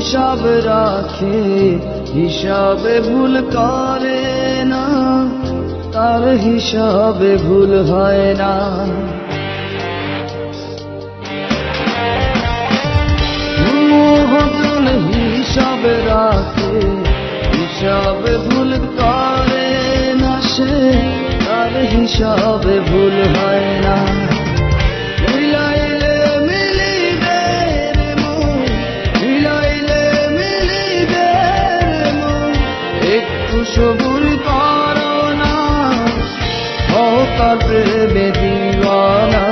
হিসাব রাখে, হিসাবে ভুল করে না, তার হিসাবে ভুল হয় না। মহাজন হিসাব রাখে, হিসাবে ভুল করে না, সে তার হিসাবে ভুল হয় না। মিলাইলে মিলিবে রে মন, মিলাইলে মিলিবে রে মন, একটু সবুর করো না, হও তার প্রেমে দিওয়ানা,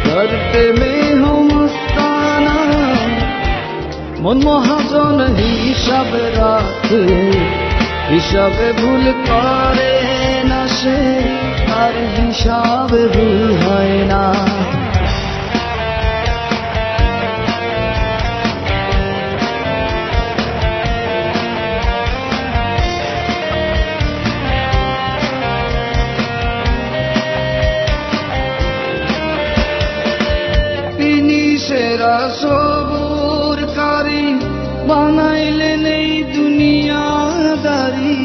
তার প্রেমে হও মস্তানা। মন মহাজন হিসাব রাখে, হিসাবে ভুল করে না, সে তার হিসাবে ভুল হয় না। তিনি সেরা সবুরকারী, বানাইলেন এই দুনিয়াদারি,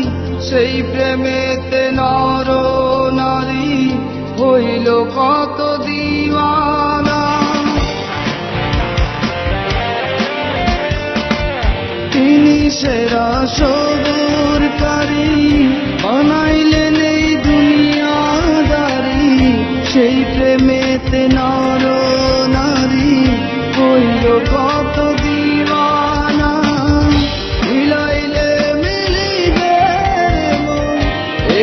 সেই প্রেমেতে নর নারী হইল কত দিওয়ানা। তিনি সেরা সবুরকারী, বানাইলেন এই দুনিয়াদারি, সেই প্রেমেতে নর নারী হইল কত দিওয়ানা। মিলাইলে মিলিবে রে মন,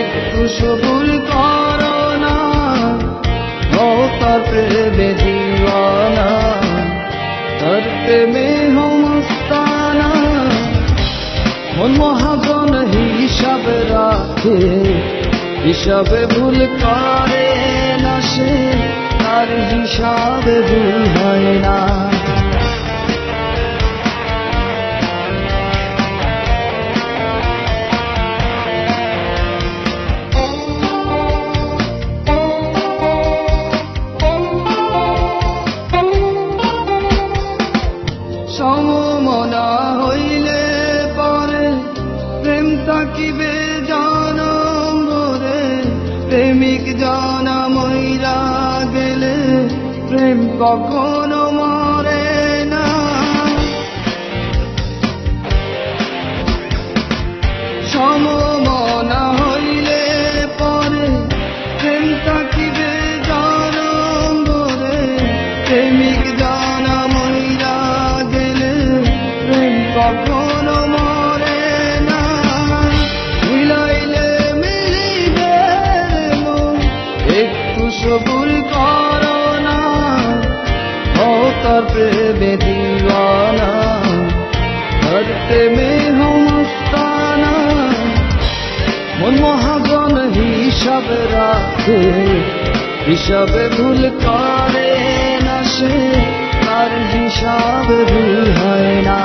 একটু সবুর করো না, হও তার প্রেমে দিওয়ানা, তার প্রেমে হও মস্তানা। মন মহাজন হিসাব রাখে, হিসাবে ভুল করে না, সে তার হিসাবে ভুল হয় না। সমমনা হইলে পরে প্রেম থাকিবে জনম ভরে, প্রেমিক জানা মইরা গেলে প্রেম কখনো মরে না। সমমনা হইলে পরে প্রেম থাকিবে জনম ভরে, প্রেমিক জানা মইরা গেলে প্রেম কখনো মরে না। মিলাইলে মিলিবে রে মন, একটু সবুর করো না, হও তার প্রেমে দিওয়ানা, তার প্রেমে হও মস্তানা। মন মহাজন হিসাব রাখে, হিসাবে ভুল করে না, সে তার হিসাবে ভুল হয় না।